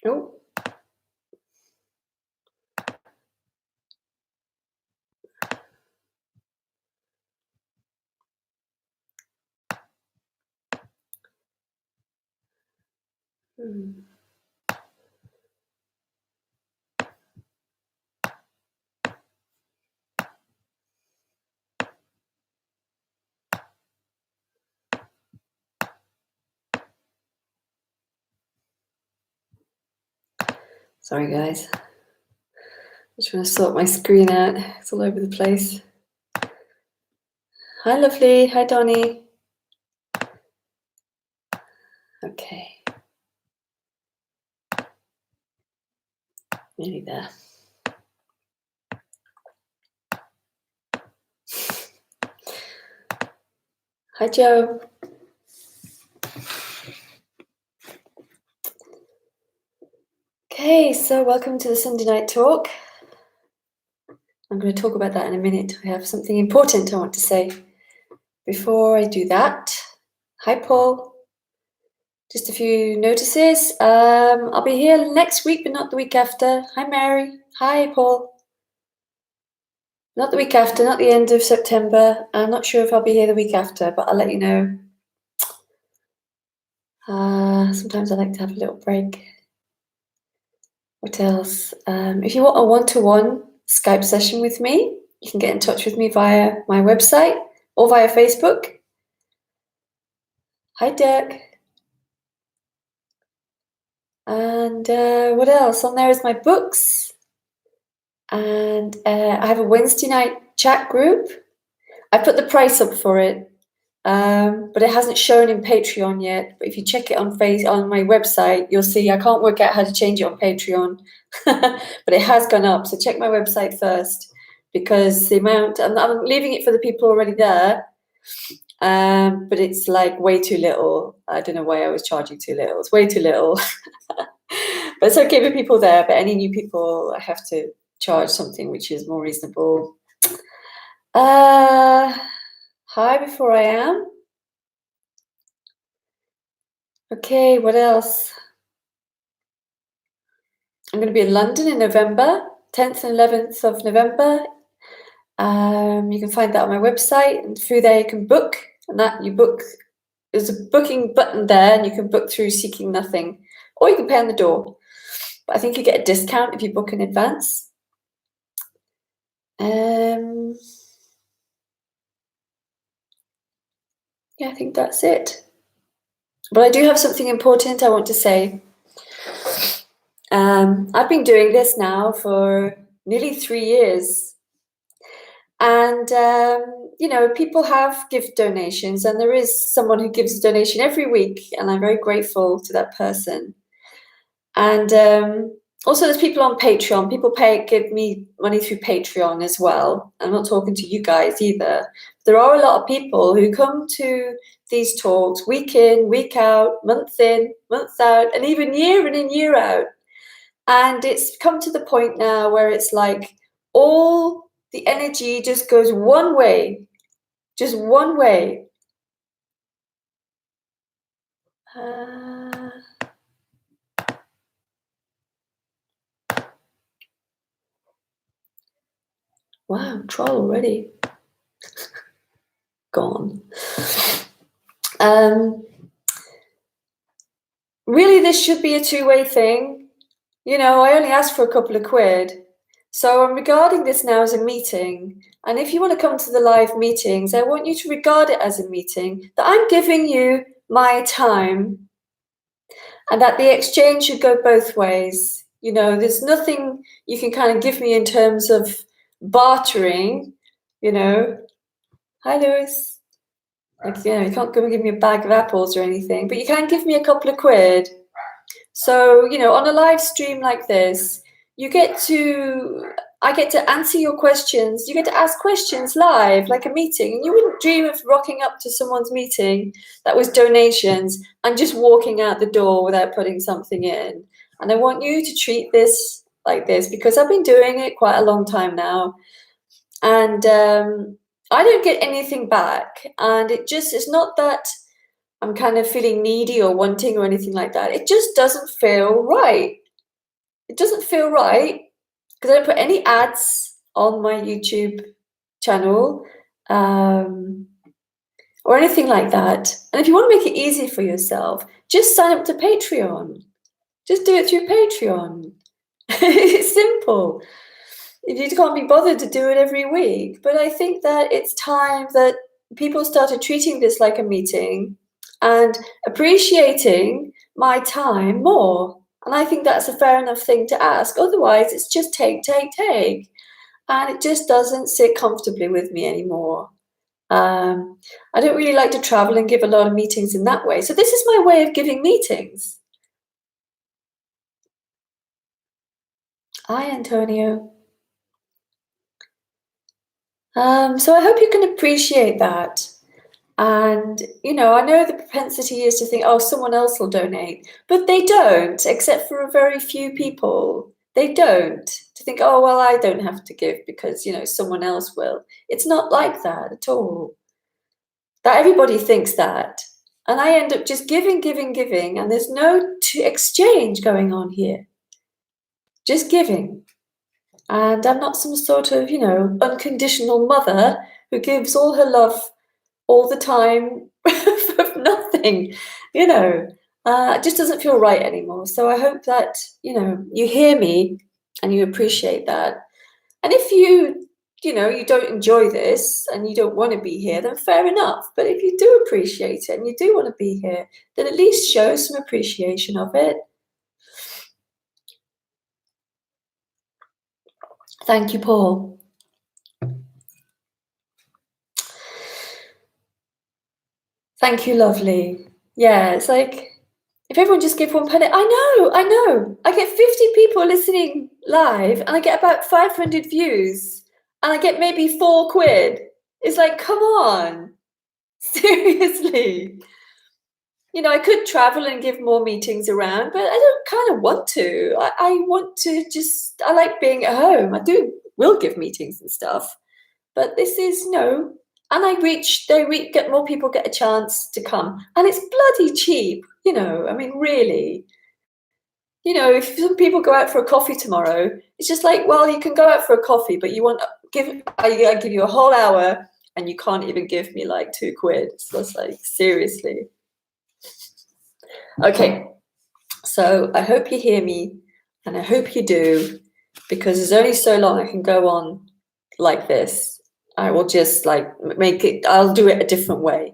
Oh. Sorry, guys. I'm just trying to sort my screen out. It's all over the place. Hi, lovely. Hi, Donnie. Okay. Nearly there. Hi, Joe. Okay, so welcome to the Sunday night talk. I'm going to talk about that in a minute. I have something important I want to say. Before I do that, hi, Paul. Just a few notices. I'll be here next week, but not the week after. Hi, Mary. Hi, Paul. Not the week after, not the end of September. I'm not sure if I'll be here the week after, but I'll let you know. Sometimes I like to have a little break. What else? If you want a one-to-one Skype session with me, you can get in touch with me via my website or via Facebook. Hi, Dirk. And what else? On there is my books. And I have a Wednesday night chat group. I put the price up for it, but it hasn't shown in Patreon yet. But if you check it on my website, you'll see I can't work out how to change it on Patreon, but it has gone up. So check my website first, because the amount I'm leaving it for the people already there, but it's like way too little. I don't know why I was charging too little. It's way too little. But it's okay for people there. But any new people, I have to charge something which is more reasonable. Hi, before I am. Okay, what else? I'm going to be in London in November, 10th and 11th of November. You can find that on my website, and through there you can book, and that you book. There's a booking button there, and you can book through Seeking Nothing, or you can pay on the door. But I think you get a discount if you book in advance. Yeah, I think that's it. But I do have something important I want to say. I've been doing this now for nearly 3 years. And, people have gift donations, and there is someone who gives a donation every week, and I'm very grateful to that person. And also there's people on Patreon. People give me money through Patreon as well. I'm not talking to you guys either. There are a lot of people who come to these talks week in, week out, month in, month out, and even year in and year out. And it's come to the point now where it's like all the energy just goes one way, just one way. Wow, troll already. Gone. Really, this should be a two-way thing. I only asked for a couple of quid. So I'm regarding this now as a meeting. And if you want to come to the live meetings, I want you to regard it as a meeting, that I'm giving you my time, and that the exchange should go both ways. There's nothing you can kind of give me in terms of bartering, Hi, Lewis. You can't come and give me a bag of apples or anything, but you can give me a couple of quid. So, on a live stream like this, I get to answer your questions. You get to ask questions live, like a meeting. And you wouldn't dream of rocking up to someone's meeting that was donations and just walking out the door without putting something in. And I want you to treat this like this, because I've been doing it quite a long time now. And I don't get anything back. And it's not that I'm kind of feeling needy or wanting or anything like that. It just doesn't feel right. it doesn't feel right because I don't put any ads on my YouTube channel or anything like that. And if you want to make it easy for yourself, just sign up to Patreon. Just do it through Patreon. It's simple. You can't be bothered to do it every week. But I think that it's time that people started treating this like a meeting and appreciating my time more. And I think that's a fair enough thing to ask. Otherwise, it's just take, take, take. And it just doesn't sit comfortably with me anymore. I don't really like to travel and give a lot of meetings in that way. So this is my way of giving meetings. Hi, Antonio. So I hope you can appreciate that. And, I know the propensity is to think, oh, someone else will donate, but they don't, except for a very few people. They don't. To think, oh, well, I don't have to give because, someone else will. It's not like that at all. That everybody thinks that. And I end up just giving, giving, giving, and there's no exchange going on here. Just giving. And I'm not some sort of, unconditional mother who gives all her love all the time for nothing, It just doesn't feel right anymore. So I hope that, you hear me and you appreciate that. And if you don't enjoy this and you don't want to be here, then fair enough. But if you do appreciate it and you do want to be here, then at least show some appreciation of it. Thank you, Paul. Thank you, lovely. Yeah, it's like if everyone just give 1 penny, I know. I get 50 people listening live and I get about 500 views and I get maybe 4 quid. It's like, come on, seriously. I could travel and give more meetings around, but I don't kind of want to. I want to I like being at home. Will give meetings and stuff, but this is, and get more people get a chance to come. And it's bloody cheap, I mean, really. If some people go out for a coffee tomorrow, it's just like, well, you can go out for a coffee, but I give you a whole hour and you can't even give me like 2 quid. So it's like, seriously. Okay, so I hope you hear me and I hope you do, because there's only so long I can go on like this. I will just I'll do it a different way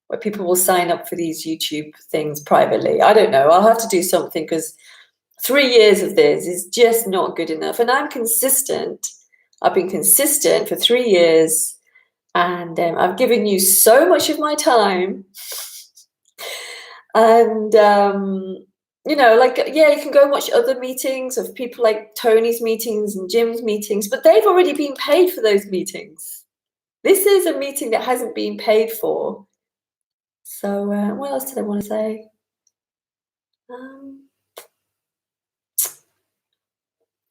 where people will sign up for these YouTube things privately. I don't know. I'll have to do something because 3 years of this is just not good enough. And I'm consistent. I've been consistent for 3 years and I've given you so much of my time. And, you can go and watch other meetings of people like Tony's meetings and Jim's meetings, but they've already been paid for those meetings. This is a meeting that hasn't been paid for. So what else did I want to say?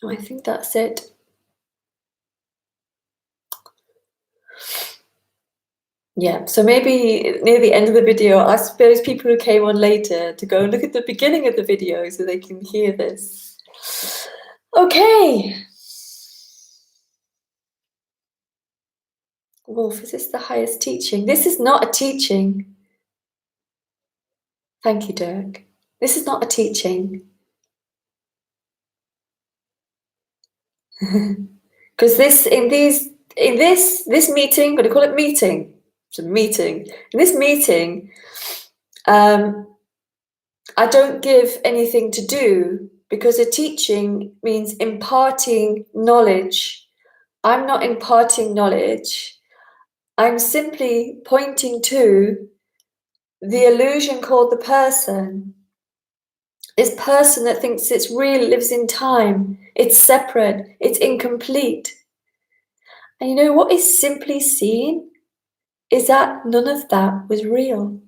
I think that's it. Yeah, so maybe near the end of the video, I suppose people who came on later to go and look at the beginning of the video so they can hear this. Okay. Wolf, is this the highest teaching? This is not a teaching. Thank you, Dirk. This is not a teaching. Because this meeting, I'm going to call it meeting. It's a meeting. In this meeting, I don't give anything to do because a teaching means imparting knowledge. I'm not imparting knowledge. I'm simply pointing to the illusion called the person. This person that thinks it's real lives in time. It's separate. It's incomplete. And what is simply seen is that none of that was real.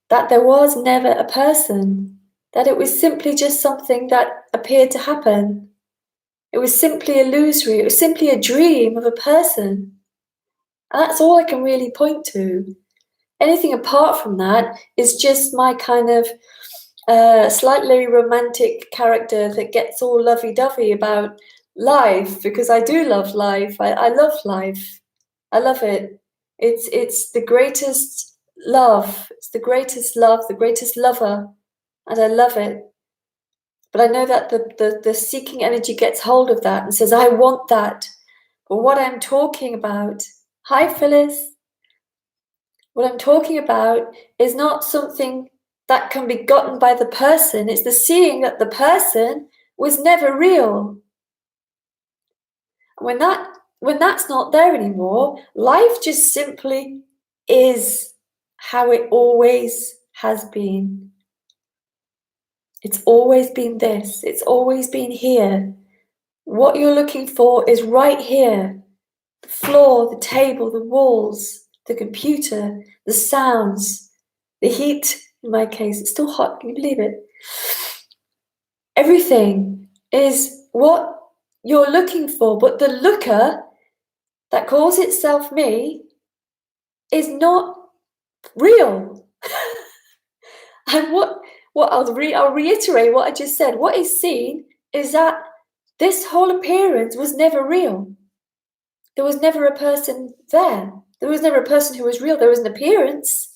That there was never a person. That it was simply just something that appeared to happen. It was simply illusory. It was simply a dream of a person. And that's all I can really point to. Anything apart from that is just my kind of slightly romantic character that gets all lovey-dovey about life, because I do love life. I love life. I love it. It's the greatest love. It's the greatest love, the greatest lover, and I love it. But I know that the seeking energy gets hold of that and says, I want that. But what I'm talking about, hi Phyllis, what I'm talking about is not something that can be gotten by the person. It's the seeing that the person was never real. When that's not there anymore, life just simply is how it always has been. It's always been this. It's always been here. What you're looking for is right here. The floor, the table, the walls, the computer, the sounds, the heat. In my case, it's still hot. Can you believe it? Everything is what you're looking for, but the looker that calls itself me is not real. And what I'll reiterate what I just said. What is seen is that this whole appearance was never real. There was never a person there. There was never a person who was real. There was an appearance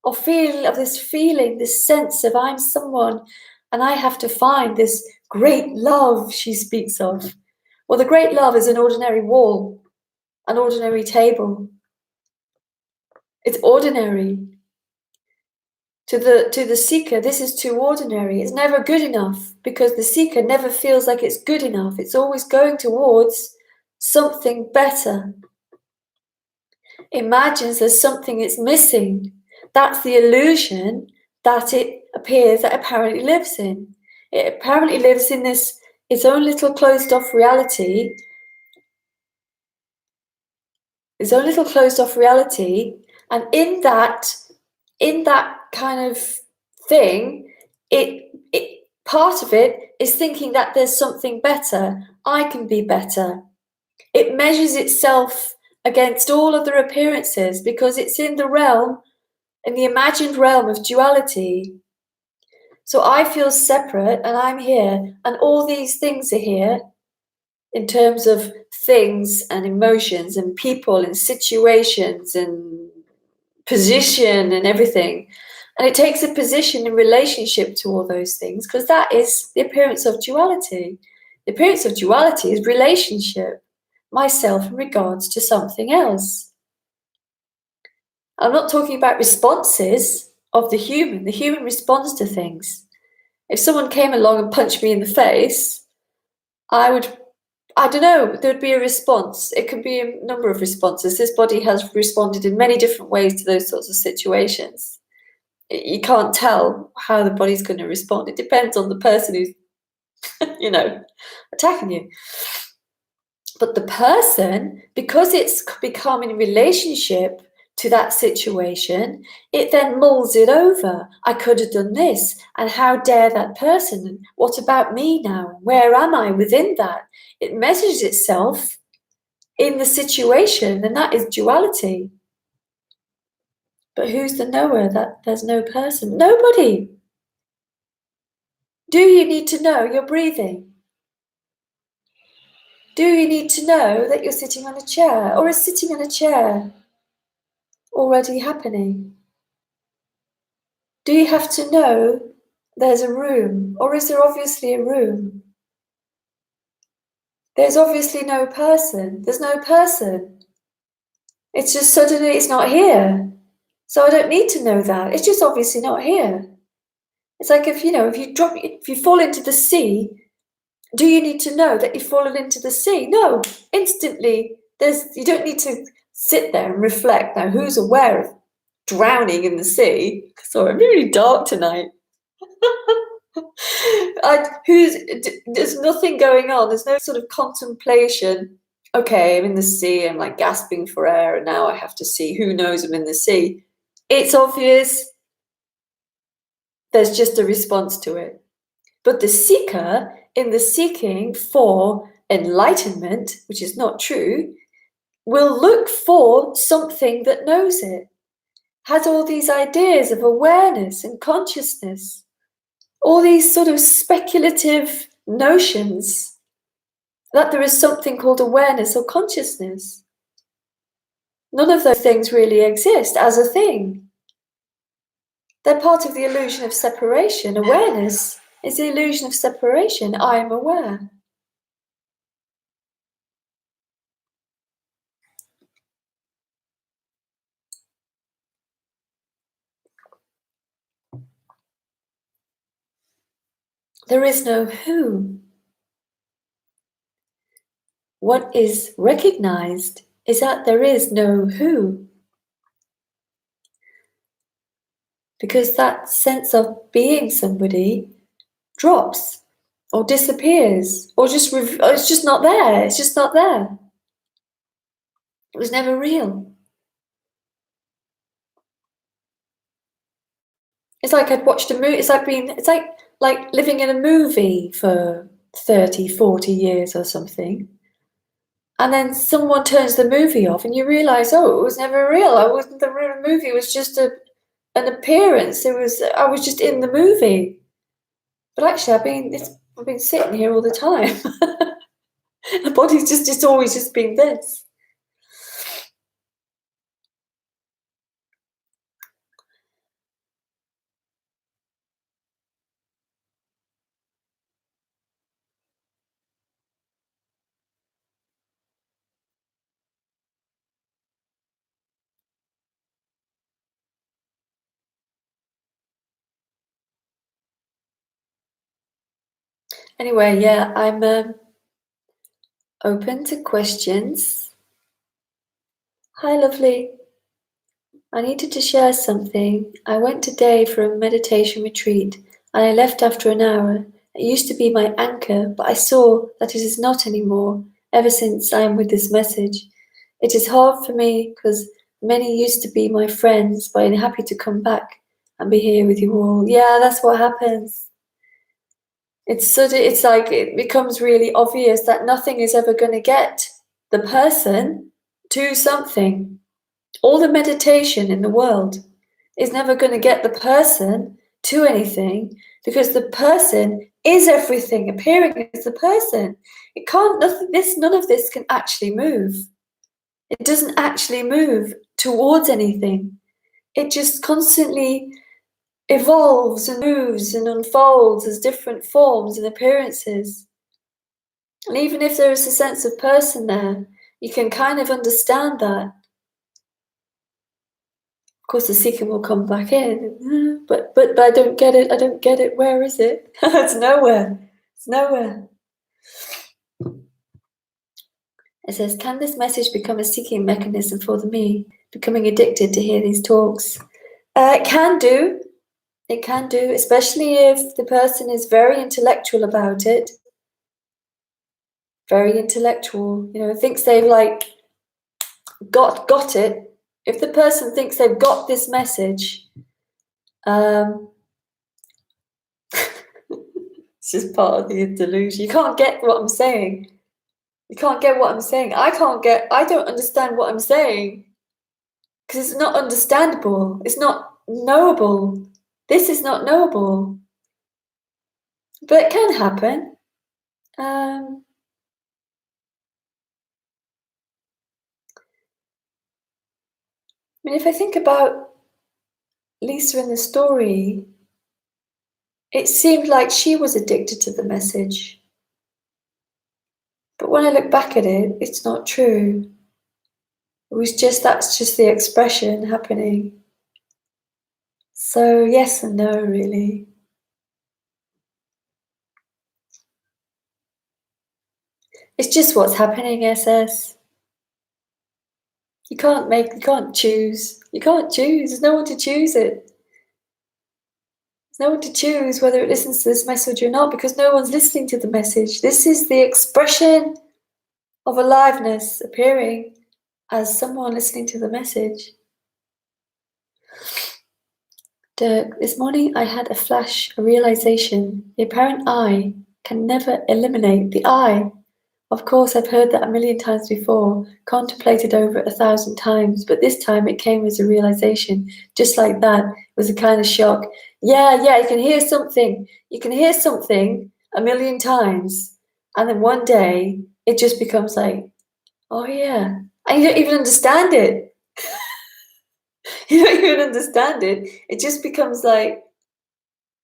of this feeling, this sense of I'm someone and I have to find this great love she speaks of. Well, the great love is an ordinary wall, an ordinary table. It's ordinary. To the seeker, this is too ordinary. It's never good enough because the seeker never feels like it's good enough. It's always going towards something better. Imagines there's something it's missing. That's the illusion that it appears that apparently lives in. It apparently lives in its own little closed off reality. Its own little closed off reality, and in that kind of thing, it part of it is thinking that there's something better. I can be better. It measures itself against all other appearances because it's in the imagined realm of duality. So I feel separate and I'm here and all these things are here in terms of things and emotions and people and situations and position and everything. And it takes a position in relationship to all those things because that is the appearance of duality. The appearance of duality is relationship, myself in regards to something else. I'm not talking about responses of the human. The human responds to things. If someone came along and punched me in the face, I don't know, there'd be a response. It could be a number of responses. This body has responded in many different ways to those sorts of situations. You can't tell how the body's going to respond. It depends on the person who's, attacking you. But the person, because it's become in relationship to that situation, it then mulls it over. I could have done this, and how dare that person? And what about me now? Where am I within that? It measures itself in the situation, and that is duality. But who's the knower that there's no person? Nobody. Do you need to know you're breathing? Do you need to know that you're sitting on a chair, or is sitting on a chair already happening? Do you have to know there's a room, or is there obviously a room? There's obviously no person. There's no person. It's just suddenly it's not here. So I don't need to know that. It's just obviously not here. It's like if you fall into the sea, do you need to know that you've fallen into the sea? No, instantly. You don't need to sit there and reflect. Now, who's aware of drowning in the sea? Sorry, I'm really dark tonight. There's nothing going on. There's no sort of contemplation. Okay, I'm in the sea. I'm like gasping for air, and now I have to see. Who knows I'm in the sea? It's obvious. There's just a response to it. But the seeker, in the seeking for enlightenment, which is not true, will look for something that knows it, has all these ideas of awareness and consciousness. all these sort of speculative notions that there is something called awareness or consciousness. None of those things really exist as a thing. They're part of the illusion of separation. Awareness is the illusion of separation. I am aware. There is no who. What is recognized is that there is no who. Because that sense of being somebody drops or disappears or it's just not there. It's just not there. It was never real. It's like I'd watched a movie. It's like living in a movie for 30, 40 years or something. And then someone turns the movie off and you realize, oh, it was never real. The movie was just an appearance. I was just in the movie. But actually I've been sitting here all the time. The body's just always just been this. Anyway, yeah, I'm open to questions. Hi, lovely. I needed to share something. I went today for a meditation retreat and I left after an hour. It used to be my anchor, but I saw that it is not anymore ever since I am with this message. It is hard for me because many used to be my friends, but I'm happy to come back and be here with you all. Yeah, that's what happens. It's like it becomes really obvious that nothing is ever going to get the person to something. All the meditation in the world is never going to get the person to anything because the person is everything, appearing as the person. It can't, none of this can actually move. It doesn't actually move towards anything. It just constantly evolves and moves and unfolds as different forms and appearances. And even if there is a sense of person there, you can kind of understand that. Of course, the seeker will come back in, but I don't get it. I don't get it. Where is it? It's nowhere. It's nowhere. It says, can this message become a seeking mechanism for the me, becoming addicted to hear these talks? It can do. It can do, especially if the person is very intellectual about it. Very intellectual, thinks they've like got it. If the person thinks they've got this message, it's just part of the delusion. You can't get what I'm saying. You can't get what I'm saying. I don't understand what I'm saying because it's not understandable. It's not knowable. This is not knowable. But it can happen. I mean, if I think about Lisa in the story, it seemed like she was addicted to the message. But when I look back at it, it's not true. That's just the expression happening. So yes and no, really. It's just what's happening, SS. You can't choose. You can't choose. There's no one to choose it. There's no one to choose whether it listens to this message or not because no one's listening to the message. This is the expression of aliveness appearing as someone listening to the message. Dirk, this morning I had a flash, a realization. The apparent I can never eliminate the I. Of course, I've heard that a million times before, contemplated over it 1,000 times, but this time it came as a realization, just like that. It was a kind of shock. Yeah, you can hear something. You can hear something a million times, and then one day it just becomes like, oh yeah. And you don't even understand it. You don't even understand it. It just becomes like,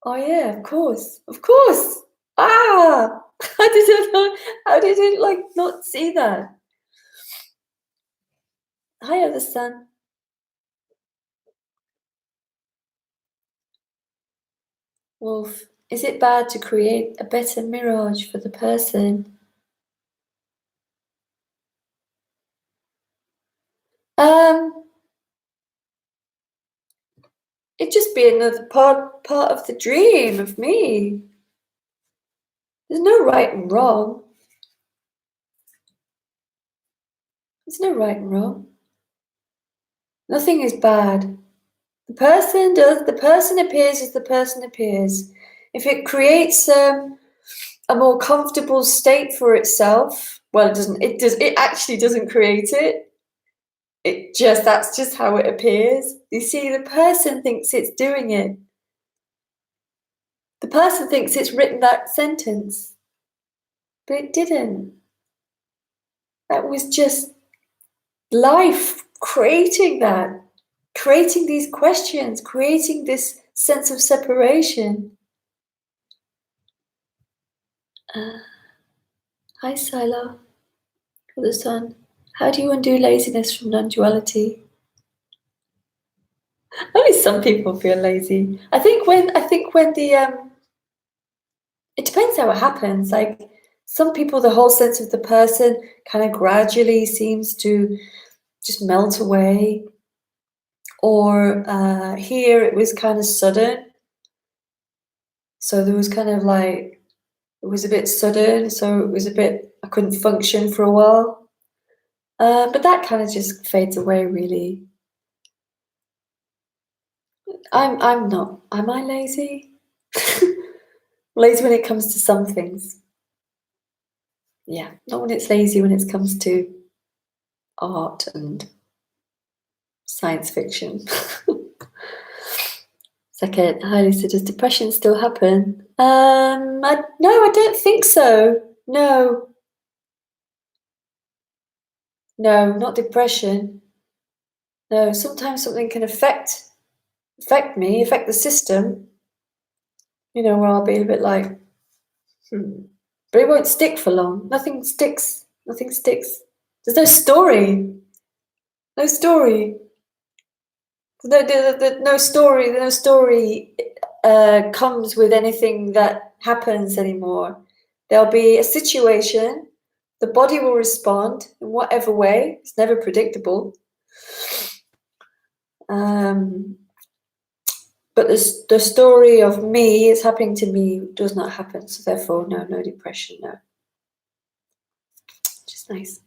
oh yeah, of course, of course. Ah, I didn't know. How did it like not see that? Hi, other son. Wolf, is it bad to create a better mirage for the person? Um, it'd just be another part of the dream of me. There's no right and wrong. There's no right and wrong. Nothing is bad. The person appears as the person appears. If it creates a more comfortable state for itself, well, it actually doesn't create it. That's just how it appears. You see, the person thinks it's doing it. The person thinks it's written that sentence, but it didn't. That was just life creating that, creating these questions, creating this sense of separation. Hi, Sila, for the sun. How do you undo laziness from non-duality? Only some people feel lazy. I think when the it depends how it happens. Like some people, the whole sense of the person kind of gradually seems to just melt away. Or here it was kind of sudden. So there was kind of like, it was a bit sudden. So it was a bit, I couldn't function for a while. But that kind of just fades away, really. I'm not. Am I lazy? Lazy when it comes to some things. Yeah, not when it's lazy when it comes to art and science fiction. Second, hi Lisa, does depression still happen? No, I don't think so. No, not depression. No, sometimes something can affect me, affect the system. You know, where I'll be a bit like, but it won't stick for long. Nothing sticks. Nothing sticks. There's no story. No story. No story. No story comes with anything that happens anymore. There'll be a situation. The body will respond in whatever way. It's never predictable. But the story of me is happening to me does not happen. So therefore, no depression. No, just nice.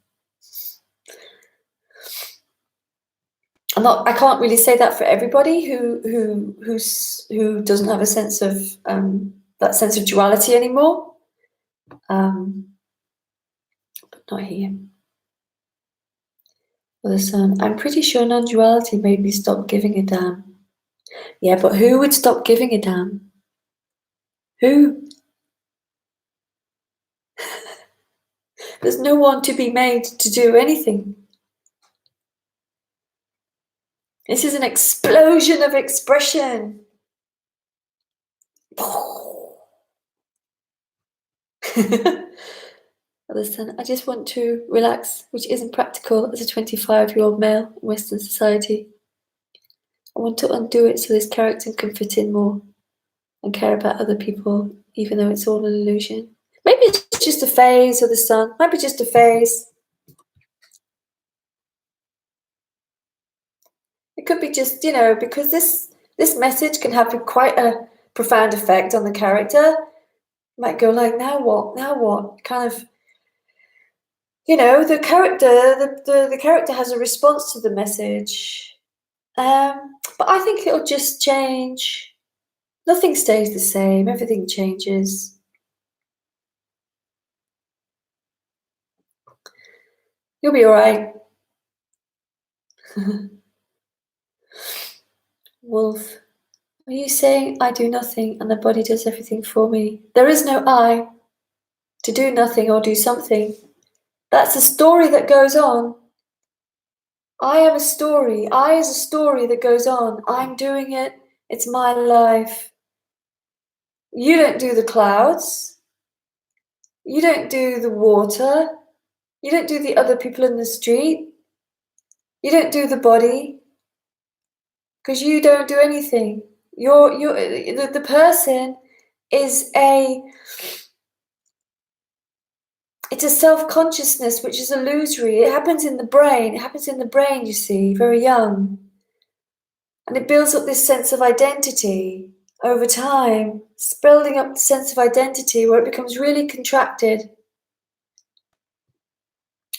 I can't really say that for everybody who doesn't have a sense of that sense of duality anymore. But not here. Well, the sun. I'm pretty sure non-duality made me stop giving a damn. Yeah, but who would stop giving a damn? Who? There's no one to be made to do anything. This is an explosion of expression. Listen, I just want to relax, which isn't practical as a 25-year-old male in Western society. I want to undo it so this character can fit in more and care about other people, even though it's all an illusion. Maybe it's just a phase of the sun. Might be just a phase. It could be just, because this message can have quite a profound effect on the character. Might go like, now what? Now what? Kind of, the character has a response to the message. But I think it'll just change. Nothing stays the same. Everything changes. You'll be all right. Wolf, are you saying I do nothing and the body does everything for me? There is no I to do nothing or do something. That's a story that goes on. I am a story. I is a story that goes on. I'm doing it. It's my life. You don't do the clouds. You don't do the water. You don't do the other people in the street. You don't do the body. Because you don't do anything. The person is it's a self-consciousness which is illusory. It happens in the brain. It happens in the brain, you see, very young. And it builds up this sense of identity over time. It's building up the sense of identity where it becomes really contracted.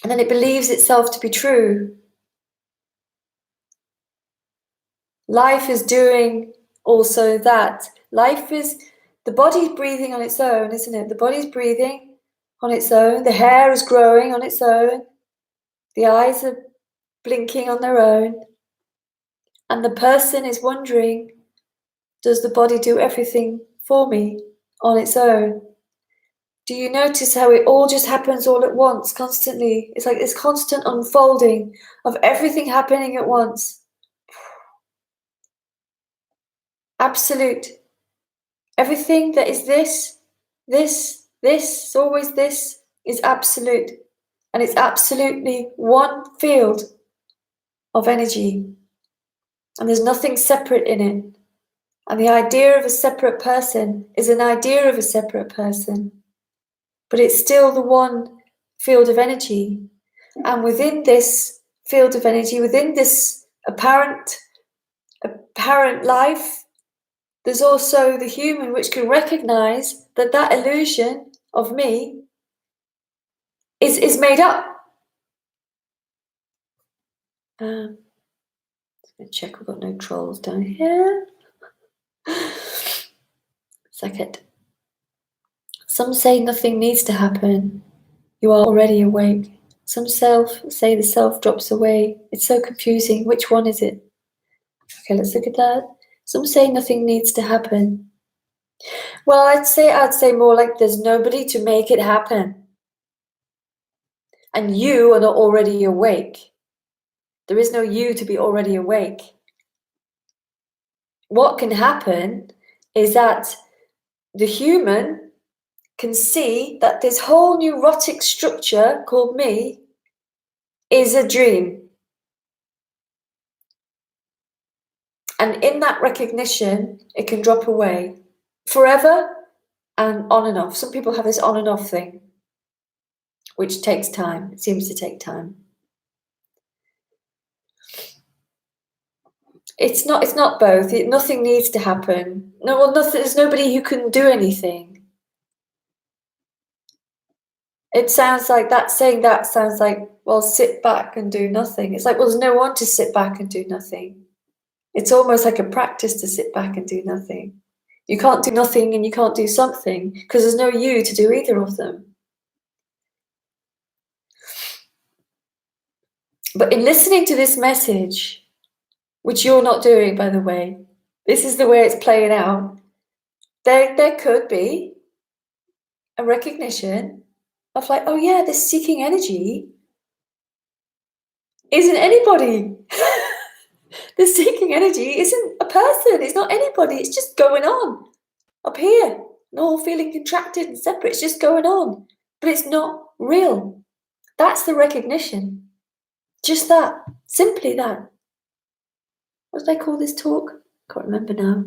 And then it believes itself to be true. Life is doing also that. Life is, the body's breathing on its own, isn't it? The body's breathing on its own. The hair is growing on its own. The eyes are blinking on their own. And the person is wondering, does the body do everything for me on its own? Do you notice how it all just happens all at once, constantly? It's like this constant unfolding of everything happening at once. Absolute. Everything that is this, it's always this, is absolute. And it's absolutely one field of energy. And there's nothing separate in it. And the idea of a separate person is an idea of a separate person. But it's still the one field of energy. And within this field of energy, within this apparent life, there's also the human which can recognize that that illusion of me is made up. Let's check we've got no trolls down here. Second. Some say nothing needs to happen. You are already awake. Some say the self drops away. It's so confusing. Which one is it? Okay, let's look at that. Some say nothing needs to happen. Well, I'd say more like there's nobody to make it happen. And you are not already awake. There is no you to be already awake. What can happen is that the human can see that this whole neurotic structure called me is a dream. And in that recognition, it can drop away forever and on and off. Some people have this on and off thing, which takes time. It seems to take time. It's not both. Nothing needs to happen. No, well, nothing. There's nobody who can do anything. It sounds like that. Saying that sounds like, well, sit back and do nothing. It's like, well, there's no one to sit back and do nothing. It's almost like a practice to sit back and do nothing. You can't do nothing and you can't do something because there's no you to do either of them. But in listening to this message, which you're not doing, by the way, this is the way it's playing out, there could be a recognition of like, oh yeah, this seeking energy isn't anybody. The seeking energy isn't a person, it's not anybody, it's just going on up here, and all feeling contracted and separate, it's just going on, but it's not real. That's the recognition. Just that, simply that. What did I call this talk? Can't remember now.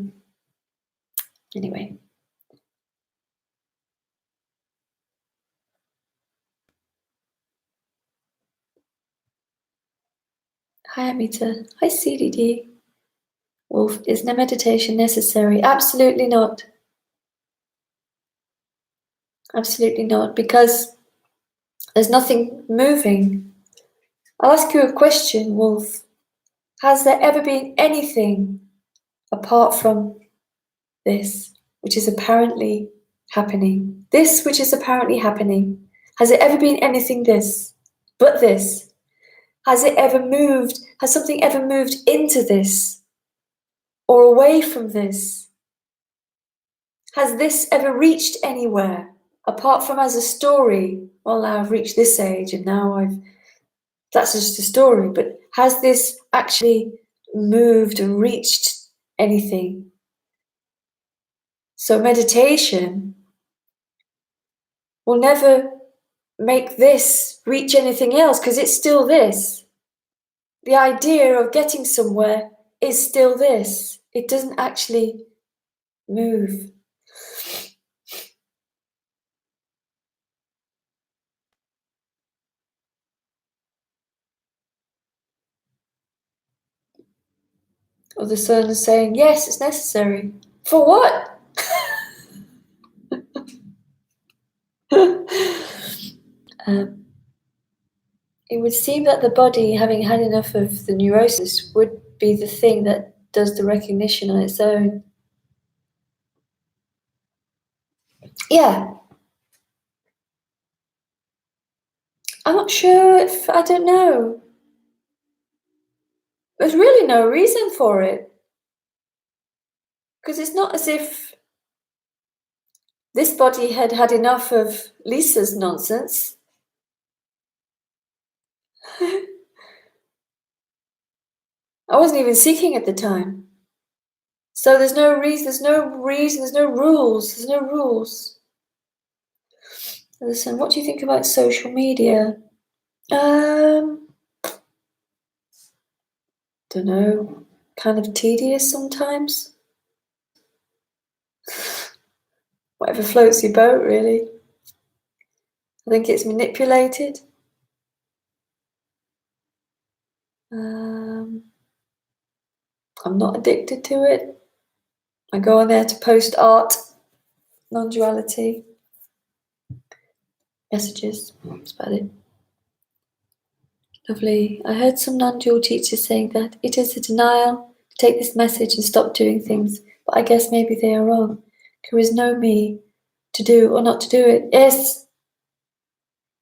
Anyway. Hi Amita. Hi CDD. Wolf, isn't a meditation necessary? Absolutely not. Absolutely not, because there's nothing moving. I'll ask you a question, Wolf. Has there ever been anything apart from this, which is apparently happening? This which is apparently happening. Has it ever been anything but this? Has it ever moved? Has something ever moved into this or away from this? Has this ever reached anywhere apart from as a story? Well, now I've reached this age and now that's just a story, but has this actually moved and reached anything? So meditation will never make this reach anything else because it's still this. The idea of getting somewhere is still this. It doesn't actually move. Or the sun is saying, yes, it's necessary. For what? It would seem that the body, having had enough of the neurosis, would be the thing that does the recognition on its own. Yeah. I'm not sure if, I don't know. There's really no reason for it. Because it's not as if this body had had enough of Lisa's nonsense. I wasn't even seeking at the time. So there's no reason, there's no rules. Listen, what do you think about social media? Don't know. Kind of tedious sometimes. Whatever floats your boat, really. I think it's manipulated. I'm not addicted to it. I go on there to post art, non-duality, messages. That's about it. Lovely. I heard some non-dual teachers saying that it is a denial to take this message and stop doing things, but I guess maybe they are wrong. There is no me to do or not to do it. Yes.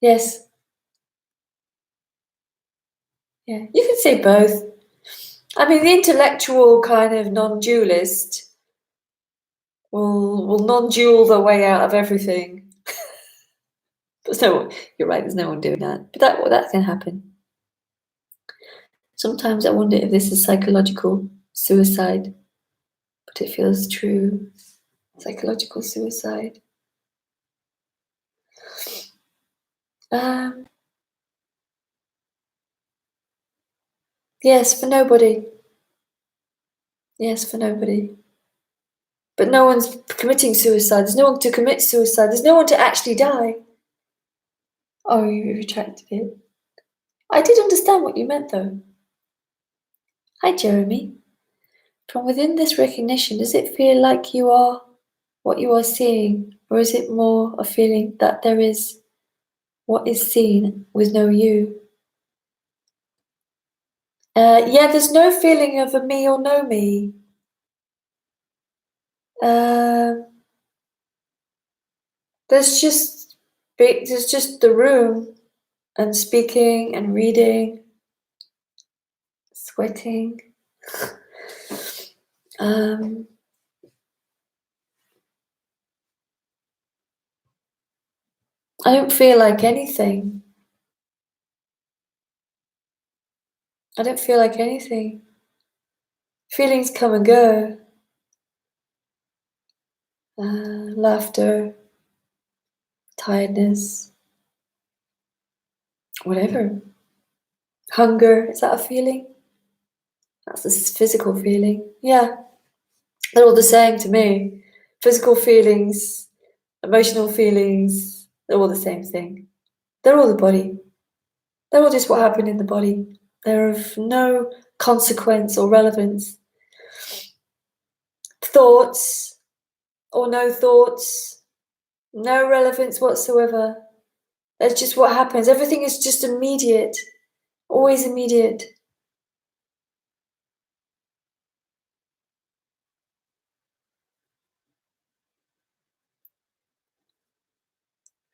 Yes. Yeah. You can say both. I mean, the intellectual kind of non-dualist will non-dual their way out of everything. You're right, there's no one doing that. But that can happen. Sometimes I wonder if this is psychological suicide, but it feels true. Psychological suicide. Yes, for nobody. Yes, for nobody. But no one's committing suicide. There's no one to commit suicide. There's no one to actually die. Oh, you retracted it. I did understand what you meant, though. Hi, Jeremy. From within this recognition, does it feel like you are what you are seeing, or is it more a feeling that there is what is seen with no you? Yeah, there's no feeling of a me or no me. There's just the room and speaking and reading, sweating. I don't feel like anything. I don't feel like anything. Feelings come and go. Laughter, tiredness, whatever. Hunger, is that a feeling? That's a physical feeling. Yeah, they're all the same to me. Physical feelings, emotional feelings, they're all the same thing. They're all the body. They're all just what happened in the body. They're of no consequence or relevance. Thoughts or no thoughts, no relevance whatsoever. That's just what happens. Everything is just immediate, always immediate.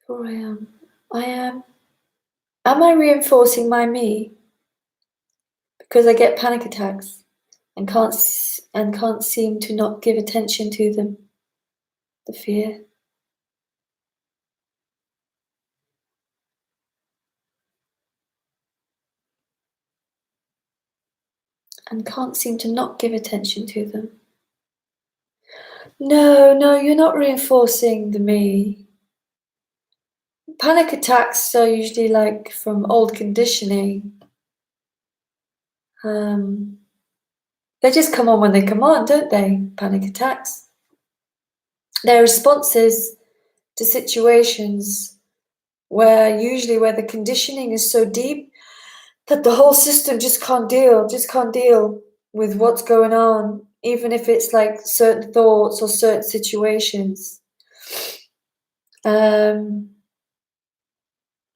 Who I am. I am. Am I reinforcing my me? because I get panic attacks and can't seem to not give attention to them. The fear. And can't seem to not give attention to them. No, you're not reinforcing the me. Panic attacks are usually like from old conditioning. They just come on when they come on, don't they? Panic attacks. They're responses to situations where the conditioning is so deep that the whole system just can't deal with what's going on, even if it's like certain thoughts or certain situations. No,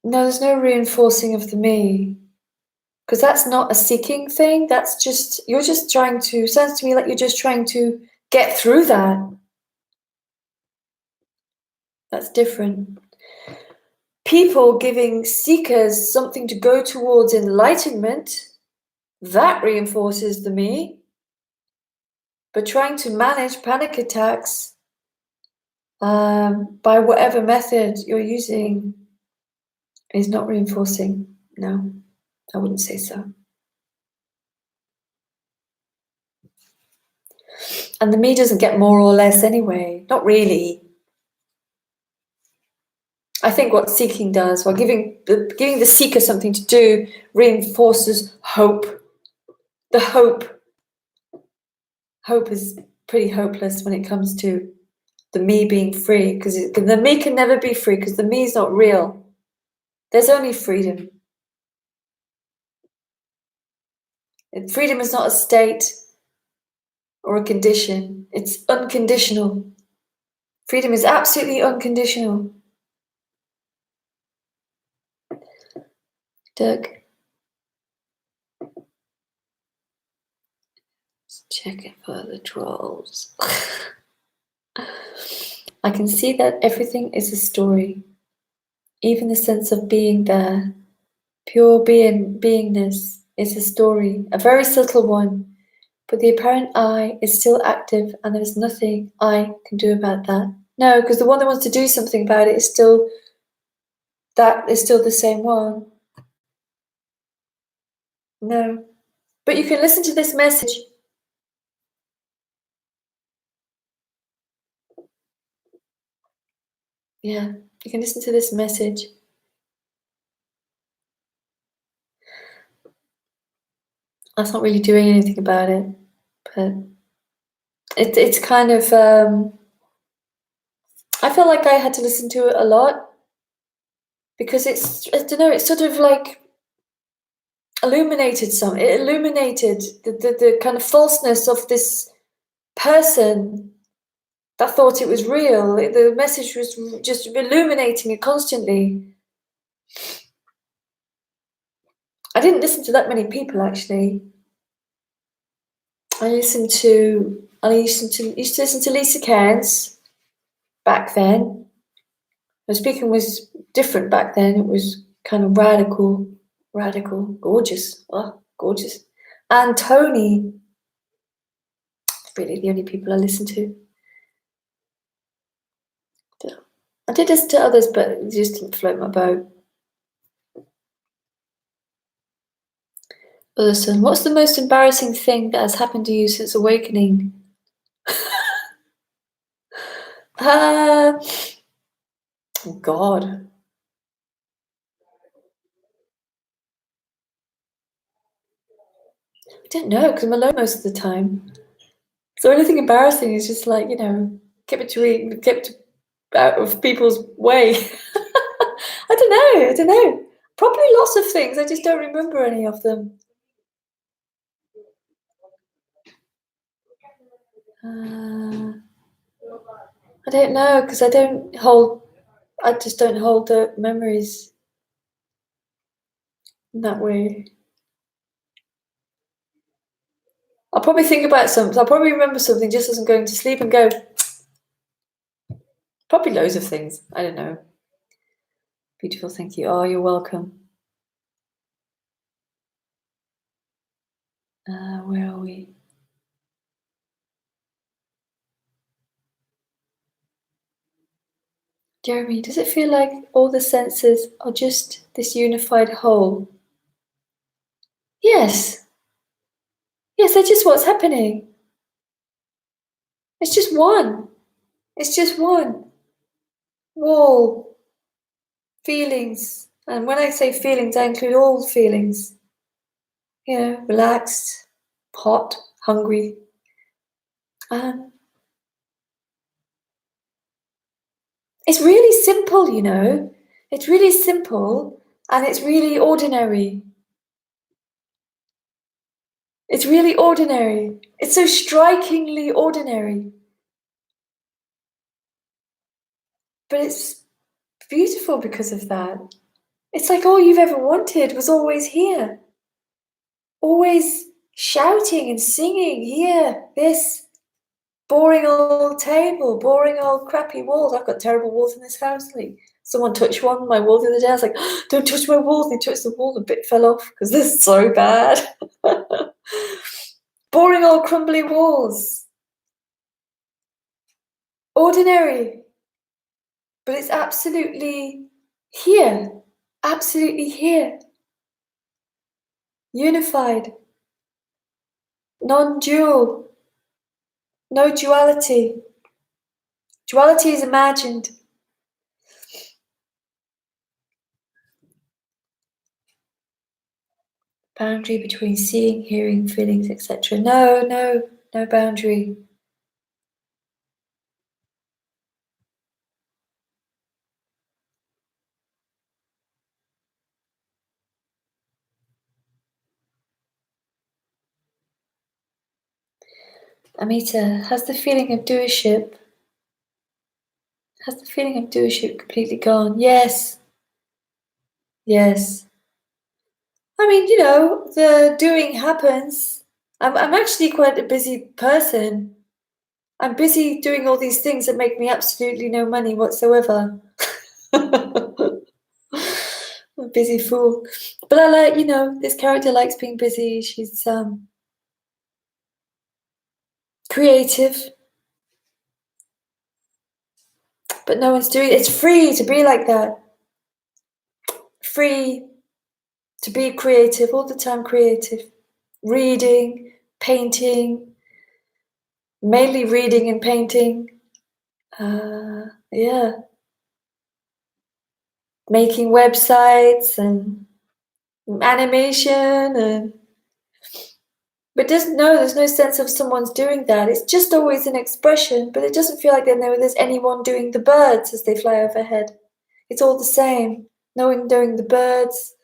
there's no reinforcing of the me, because that's not a seeking thing. That's just, you're just trying to, sounds to me like you're just trying to get through that. That's different. People giving seekers something to go towards enlightenment, that reinforces the me. But trying to manage panic attacks by whatever method you're using is not reinforcing. No, I wouldn't say so. And the me doesn't get more or less anyway. Not really. I think what seeking does, while giving the seeker something to do, reinforces hope. The hope is pretty hopeless when it comes to the me being free, because the me can never be free, because the me is not real. There's only freedom. And freedom is not a state or a condition. It's unconditional. Freedom is absolutely unconditional. Doug. Let's check it for the trolls. I can see that everything is a story. Even the sense of being there. Pure beingness is a story, a very subtle one. But the apparent I is still active, and there is nothing I can do about that. No, because the one that wants to do something about it is still the same one. No. But you can listen to this message. Yeah, you can listen to this message. That's not really doing anything about it, but it's kind of, I felt like I had to listen to it a lot, because it's, I don't know, it's sort of like illuminated it illuminated the kind of falseness of this person that thought it was real. The message was just illuminating it constantly. I didn't listen to that many people, actually. I used to listen to Lisa Cairns back then. Her speaking was different back then. It was kind of radical, gorgeous, gorgeous. And Tony, really the only people I listen to. I did listen to others, but it just didn't float my boat. Listen, what's the most embarrassing thing that has happened to you since awakening? Oh God. I don't know, because I'm alone most of the time. So anything embarrassing is just like, kept out of people's way. I don't know. Probably lots of things. I just don't remember any of them. I don't know, because I just don't hold the memories in that way. I'll probably think about something. I'll probably remember something just as I'm going to sleep and go, probably loads of things. I don't know. Beautiful, thank you. Oh, you're welcome. Where are we? Jeremy, does it feel like all the senses are just this unified whole? Yes. Yes, that's just what's happening. It's just one. It's just one. Wall. Feelings. And when I say feelings, I include all feelings. You know, relaxed, hot, hungry. Um, it's really simple, you know. It's really simple and it's really ordinary. It's really ordinary. It's so strikingly ordinary. But it's beautiful because of that. It's like all you've ever wanted was always here. Always shouting and singing here, this boring old table, boring old crappy walls. I've got terrible walls in this house. Like someone touched one of my wall the other day. I was like, oh, don't touch my walls. They touched the wall and a bit fell off because this is so bad. Boring old crumbly walls. Ordinary. But it's absolutely here. Absolutely here. Unified. Non-dual. No duality. Duality is imagined. Boundary between seeing, hearing, feelings, etc. No boundary. Amita, has the feeling of doership completely gone? Yes. Yes. I mean, you know, the doing happens. I'm actually quite a busy person. I'm busy doing all these things that make me absolutely no money whatsoever. I'm a busy fool. But I like, you know, this character likes being busy. She's creative. But no one's doing it. It's free to be like that. Free to be creative, all the time creative. Reading, painting, mainly reading and painting. Yeah. Making websites and animation and but there's no sense of someone's doing that. It's just always an expression, but it doesn't feel like there's anyone doing the birds as they fly overhead. It's all the same. No one doing the birds,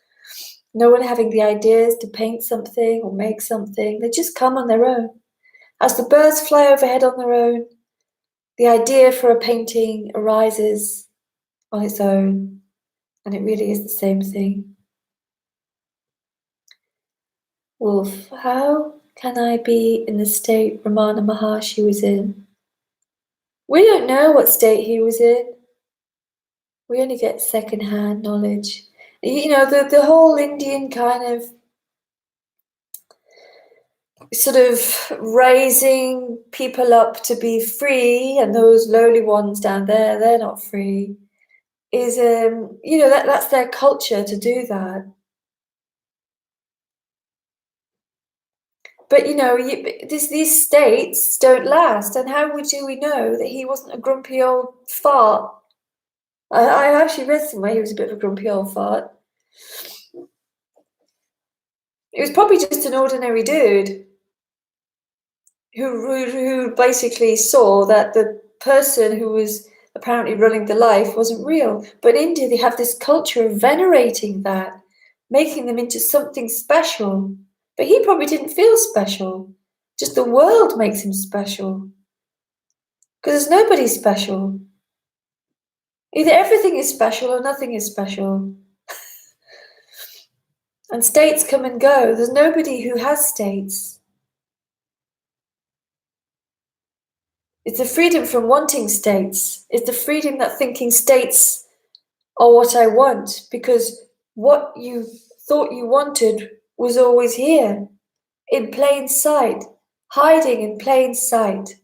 no one having the ideas to paint something or make something. They just come on their own. As the birds fly overhead on their own, the idea for a painting arises on its own, and it really is the same thing. Wolf, how can I be in the state Ramana Maharshi was in? We don't know what state he was in. We only get second-hand knowledge. You know, the whole Indian kind of sort of raising people up to be free, and those lowly ones down there, they're not free, is, you know, that's their culture to do that. But, you know, these states don't last, and how do we know that he wasn't a grumpy old fart? I actually read somewhere he was a bit of a grumpy old fart. He was probably just an ordinary dude who basically saw that the person who was apparently running the life wasn't real. But in India, they have this culture of venerating that, making them into something special. But he probably didn't feel special. Just the world makes him special. Because there's nobody special. Either everything is special or nothing is special. And states come and go. There's nobody who has states. It's the freedom from wanting states. It's the freedom that thinking states are what I want, because what you thought you wanted was always here. in plain sight, hiding in plain sight,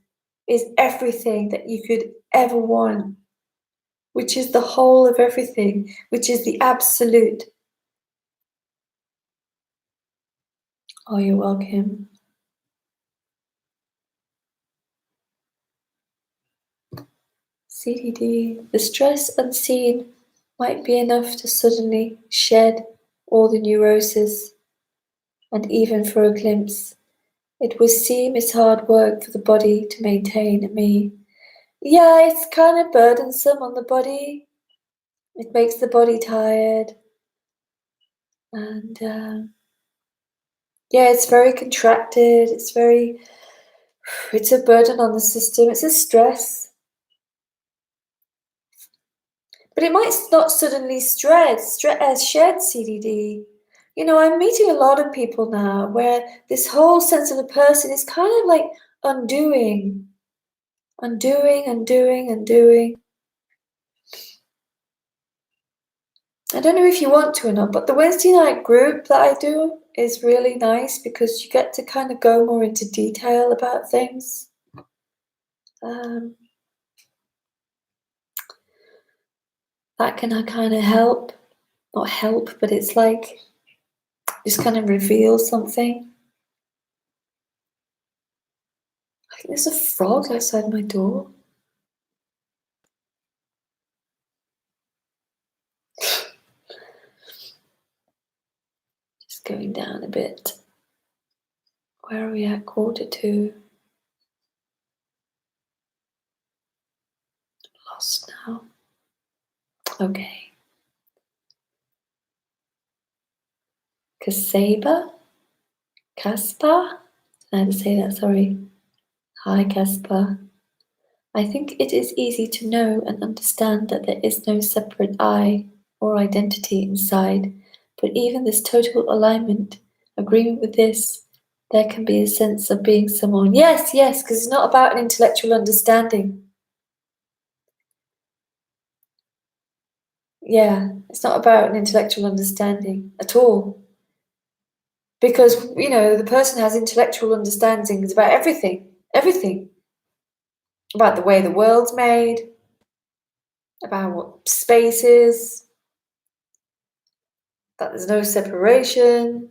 is everything that you could ever want, which is the whole of everything, which is the absolute. Oh, you're welcome. CDD, the stress unseen might be enough to suddenly shed all the neurosis, and even for a glimpse, it would seem it's hard work for the body to maintain me. Yeah, it's kind of burdensome on the body. It makes the body tired. And yeah, it's very contracted. It's a burden on the system. It's a stress. But it might not suddenly shed CDD. You know, I'm meeting a lot of people now where this whole sense of a person is kind of like undoing. I don't know if you want to or not, but the Wednesday night group that I do is really nice because you get to kind of go more into detail about things. That can kind of help. Not help, but it's like just kind of reveal something. I think there's a frog outside my door. Just going down a bit. Where are we at? 1:45. Lost now. Okay. Casper? I had to say that, sorry. Hi, Casper. I think it is easy to know and understand that there is no separate I or identity inside, but even this total alignment, agreement with this, there can be a sense of being someone. Yes, because it's not about an intellectual understanding. Yeah, it's not about an intellectual understanding at all. Because, you know, the person has intellectual understandings about everything. About the way the world's made, about what space is, that there's no separation,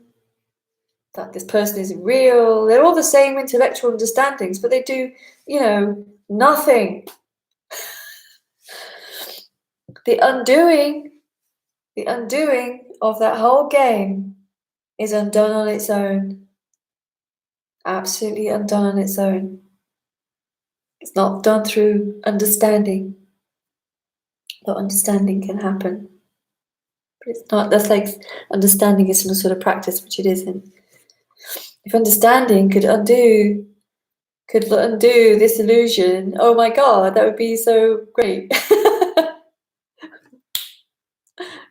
that this person isn't real. They're all the same intellectual understandings, but they do, you know, nothing. The undoing of that whole game is undone on its own. Absolutely undone on its own. It's not done through understanding. But understanding can happen. But it's not, that's like understanding is some sort of practice, which it isn't. If understanding could undo this illusion, oh my God, that would be so great.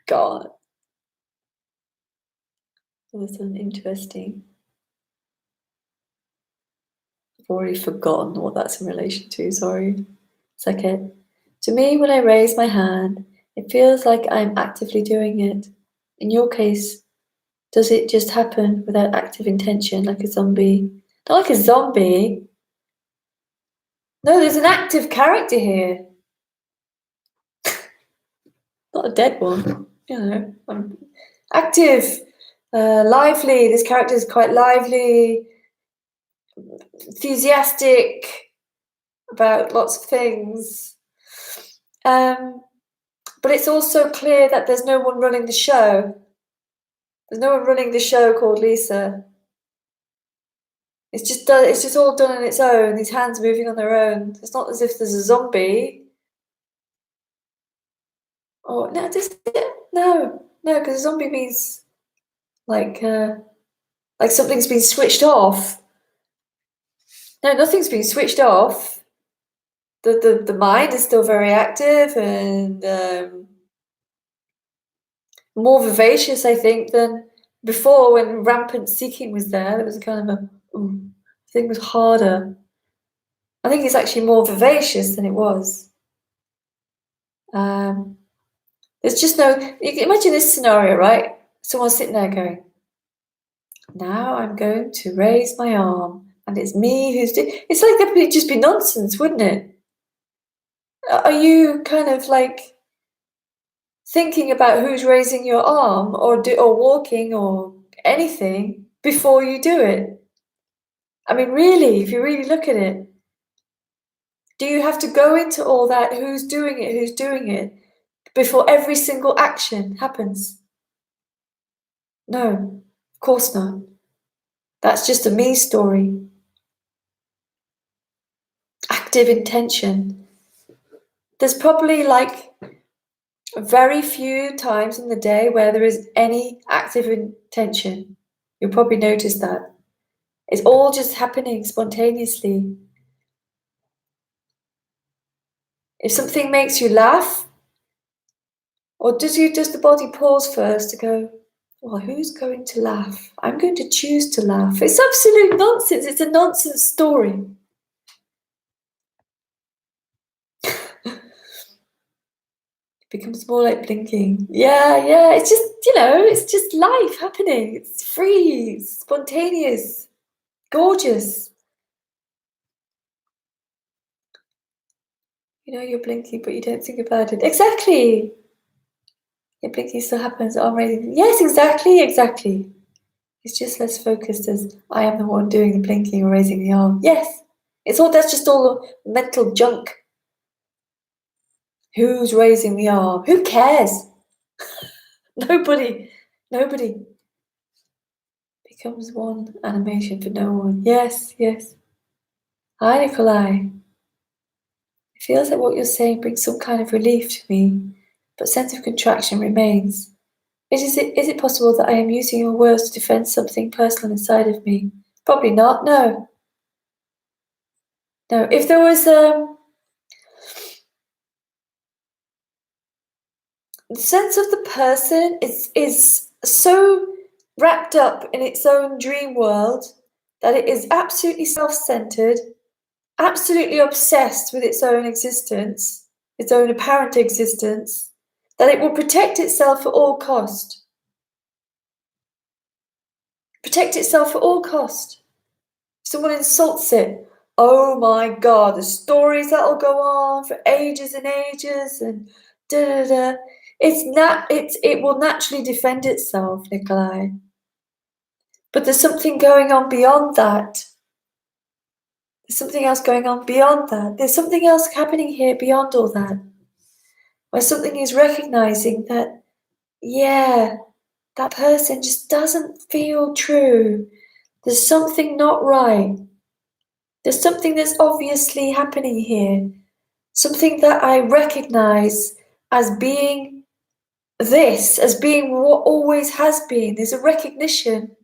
God. That's interesting. I've already forgotten what that's in relation to, sorry. It's okay. To me, when I raise my hand, it feels like I'm actively doing it. In your case, does it just happen without active intention, like a zombie? Not like a zombie. No, there's an active character here. Not a dead one. You know, active, lively. This character is quite lively, enthusiastic about lots of things. But it's also clear that there's no one running the show. There's no one running the show called Lisa. It's just all done on its own. These hands moving on their own. It's not as if there's a zombie. Oh no, no, because a zombie means like something's been switched off. No, nothing's been switched off. The mind is still very active and more vivacious, I think, than before when rampant seeking was there. It was kind of thing was harder. I think it's actually more vivacious than it was. There's just no. You can imagine this scenario, right? Someone's sitting there going, now I'm going to raise my arm, and it's me who's doing. It's like that would just be nonsense, wouldn't it? Are you kind of like thinking about who's raising your arm or walking or anything before you do it? I mean, really, if you really look at it, do you have to go into all that who's doing it before every single action happens? No, of course not. That's just a me story. Active intention. There's probably like very few times in the day where there is any active intention. You'll probably notice that. It's all just happening spontaneously. If something makes you laugh, or does the body pause first to go, well, who's going to laugh? I'm going to choose to laugh. It's absolute nonsense. It's a nonsense story. It becomes more like blinking. Yeah. It's just, it's just life happening. It's free, it's spontaneous, gorgeous. You're blinking, but you don't think about it. Exactly. Your blinking still happens. Yes, exactly. It's just less focused as I am the one doing the blinking or raising the arm. Yes. That's just all mental junk. Who's raising the arm? Who cares? Nobody. Becomes one animation for no one. Yes. Hi, Nikolai. It feels like what you're saying brings some kind of relief to me, but sense of contraction remains. Is it possible that I am using your words to defend something personal inside of me? Probably not. No. If there was the sense of the person is so wrapped up in its own dream world that it is absolutely self-centered, absolutely obsessed with its own existence, its own apparent existence, that it will protect itself at all cost. Protect itself at all cost. If someone insults it, oh my God, the stories that'll go on for ages and ages and da. It will naturally defend itself, Nikolai. But there's something going on beyond that. There's something else going on beyond that. There's something else happening here beyond all that. Where something is recognizing that, yeah, that person just doesn't feel true. There's something not right. There's something that's obviously happening here. Something that I recognize as being this, as being what always has been. There's a recognition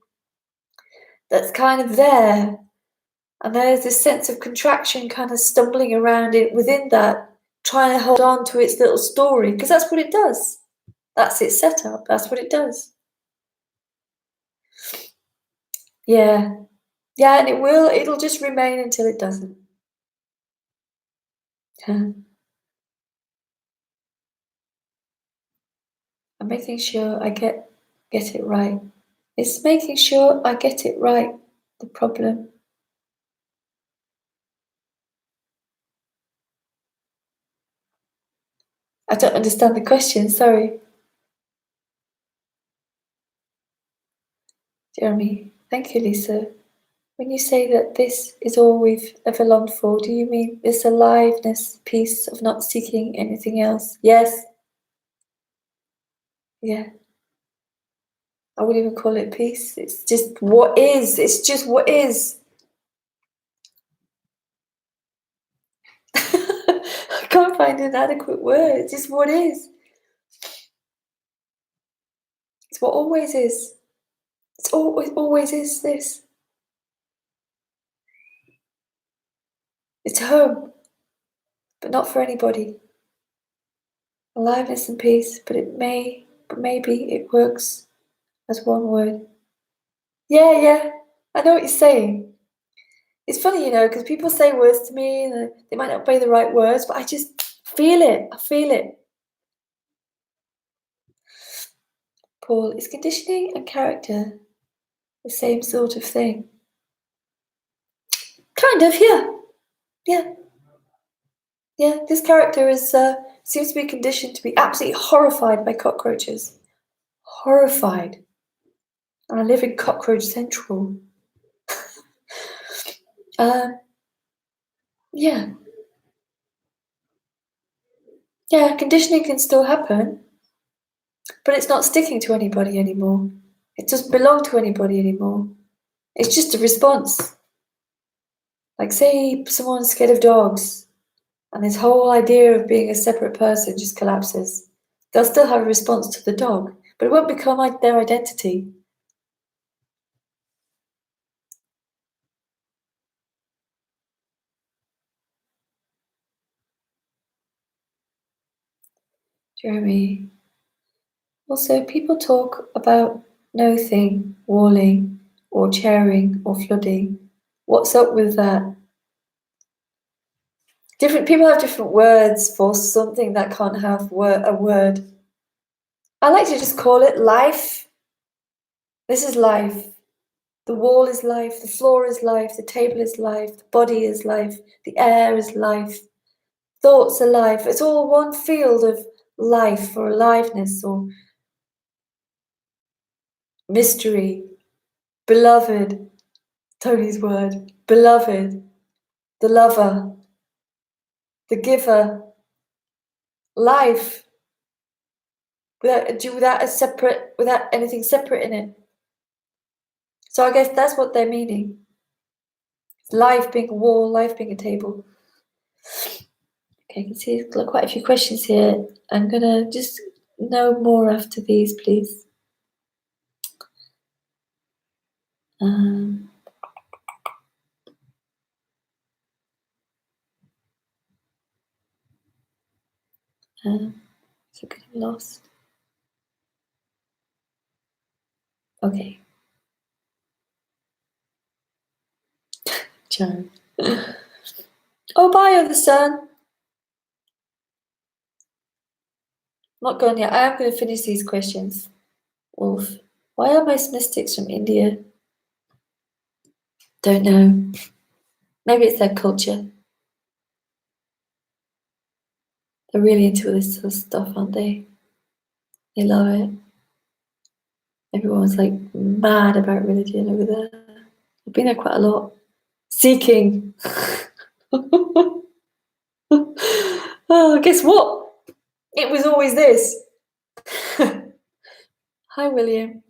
that's kind of there. And there's this sense of contraction kind of stumbling around it within that, trying to hold on to its little story, because that's what it does. That's its setup. That's what it does. Yeah, and it'll just remain until it doesn't. I'm making sure I get it right. It's making sure I get it right, the problem. I don't understand the question, sorry. Jeremy, thank you, Lisa. When you say that this is all we've ever longed for, do you mean this aliveness, peace of not seeking anything else? Yes. Yeah. I wouldn't even call it peace. It's just what is. It's just what is. I can't find an adequate word. It's just what is. It's what always is. It always is this. It's home, but not for anybody. Aliveness and peace, but maybe it works as one word. Yeah, I know what you're saying. It's funny, because people say words to me and they might not be the right words, but I just feel it. I feel it. Paul, is conditioning and character The same sort of thing. Kind of, yeah. Yeah. Yeah. This character is seems to be conditioned to be absolutely horrified by cockroaches. Horrified. And I live in Cockroach Central. Yeah. Yeah, conditioning can still happen, but it's not sticking to anybody anymore. It doesn't belong to anybody anymore. It's just a response. Like, say someone's scared of dogs, and this whole idea of being a separate person just collapses. They'll still have a response to the dog, but it won't become like their identity. Jeremy. Also, people talk about no thing, walling, or chairing, or flooding. What's up with that? Different people have different words for something that can't have a word. I like to just call it life. This is life. The wall is life, the floor is life, the table is life, the body is life, the air is life, thoughts are life. It's all one field of life or aliveness or mystery. Beloved, Tony's word, beloved, the lover, the giver, life, without anything separate in it. So I guess that's what they're meaning. Life being a wall, life being a table. Okay, I can see there's quite a few questions here. I'm gonna just know more after these, please. So getting lost. Okay. Joe. Oh, bye, other sun. Not gone yet. I am going to finish these questions. Wolf. Why are most mystics from India? Don't know. Maybe it's their culture. They're really into this sort of stuff, aren't they? They love it. Everyone's like mad about religion over there. I've been there quite a lot. Seeking. Oh, guess what? It was always this. Hi, William.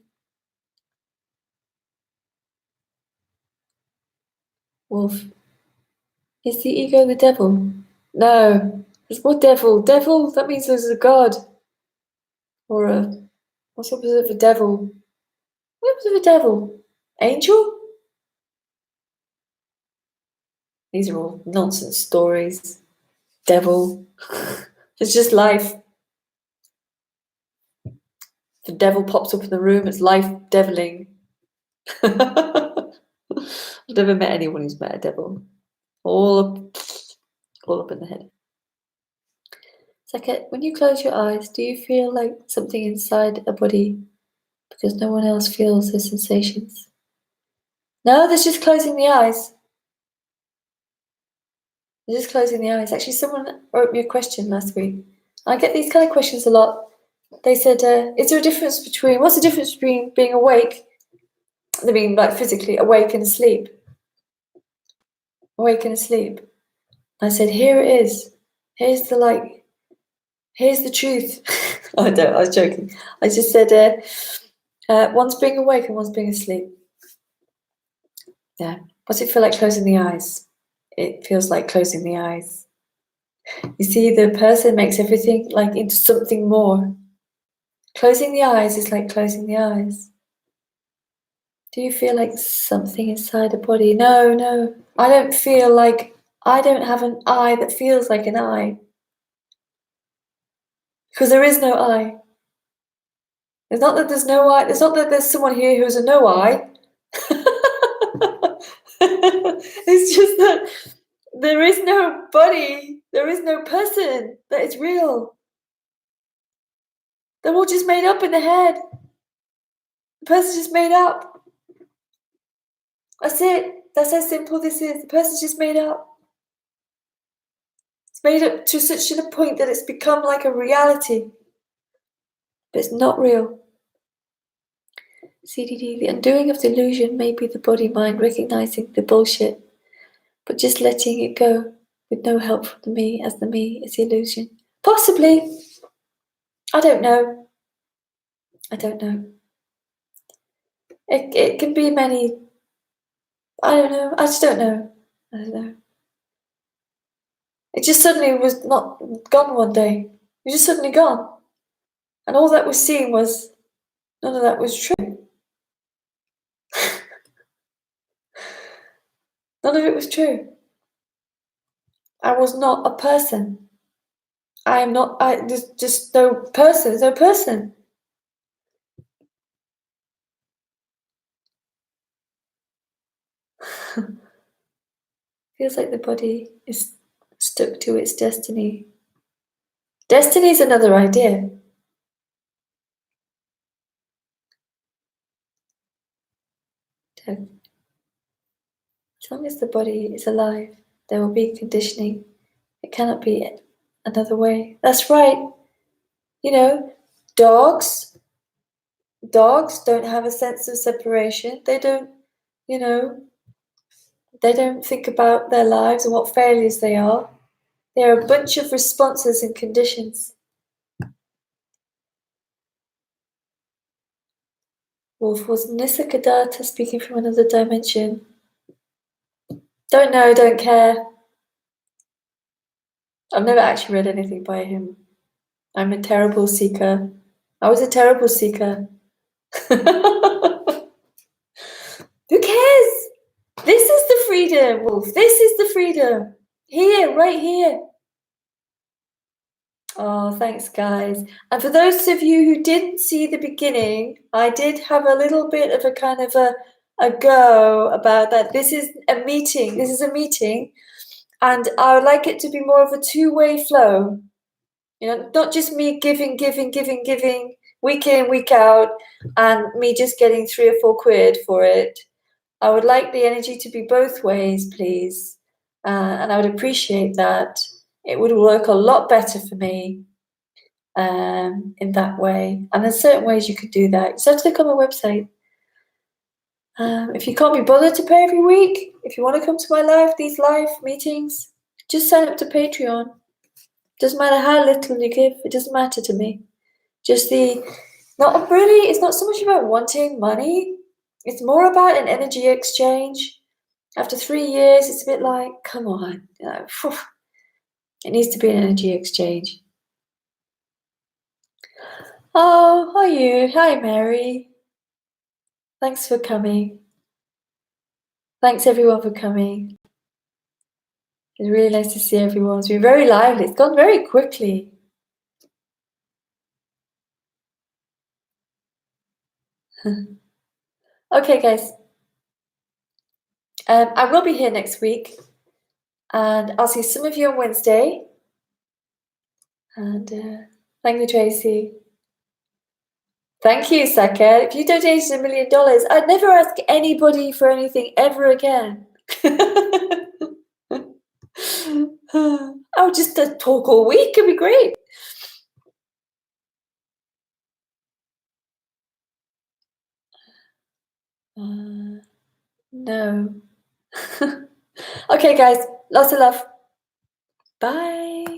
Wolf. Is the ego the devil? No. What devil? Devil? That means there's a god. Or a... What's the opposite of a devil? What's the opposite of a devil? Angel? These are all nonsense stories. Devil. It's just life. The devil pops up in the room, it's life deviling. I've never met anyone who's met a devil. All up in the head. Second, when you close your eyes, do you feel like something inside a body because no one else feels the sensations? No, that's just closing the eyes. They're just closing the eyes. Actually, someone wrote me a question last week. I get these kind of questions a lot. They said, what's the difference between being awake, I mean, like physically awake and asleep? Awake and asleep. I said, here it is. Here's the light. Here's the truth. I was joking. I just said, one's being awake and one's being asleep. Yeah. What's it feel like closing the eyes? It feels like closing the eyes. You see, the person makes everything like into something more. Closing the eyes is like closing the eyes. Do you feel like something inside the body? No. I don't feel like, I don't have an eye that feels like an eye. Because there is no eye. It's not that there's no eye. It's not that there's someone here who's a no eye. It's just that there is no body. There is no person that is real. They're all just made up in the head. The person's just made up. That's it. That's how simple this is. The person's just made up. It's made up to such a point that it's become like a reality. But it's not real. CDD, the undoing of the illusion may be the body-mind recognizing the bullshit, but just letting it go with no help from the me, as the me is the illusion. Possibly. I don't know. I don't know. It can be many. I don't know. I just don't know. I don't know. It just suddenly was not gone one day. It was just suddenly gone. And all that was seen was, none of that was true. None of it was true. I was not a person. I am not, there's just no person. There's no person. Feels like the body is stuck to its destiny. Destiny is another idea. As long as the body is alive, there will be conditioning. It cannot be another way. That's right. You know, dogs don't have a sense of separation. They don't, you know, they don't think about their lives and what failures they are. They are a bunch of responses and conditions. Wolf, was Nisargadatta speaking from another dimension? Don't know, don't care. I've never actually read anything by him. I'm a terrible seeker. I was a terrible seeker. Who cares? This is the freedom, Wolf. This is the freedom. Here, right here. Oh, thanks, guys. And for those of you who didn't see the beginning, I did have a little bit of a kind of a go about that. This is a meeting. This is a meeting. And I would like it to be more of a two-way flow. You know, not just me giving, week in, week out, and me just getting 3 or 4 quid for it. I would like the energy to be both ways, please. And I would appreciate that. It would work a lot better for me in that way. And there's certain ways you could do that. You just have to look on my website. If you can't be bothered to pay every week, if you want to come to these live meetings, just sign up to Patreon. Doesn't matter how little you give, it doesn't matter to me. Just not really, it's not so much about wanting money, it's more about an energy exchange. After 3 years, it's a bit like, come on, you know, it needs to be an energy exchange. Oh, hi you. Hi, Mary. Thanks for coming. Thanks everyone for coming. It's really nice to see everyone. It's been very lively. It's gone very quickly. Okay, guys. I will be here next week. And I'll see some of you on Wednesday. And thank you, Tracy. Thank you, Saket. If you donated $1 million, I'd never ask anybody for anything ever again. I would just talk all week. It'd be great. No. Okay, guys. Lots of love. Bye.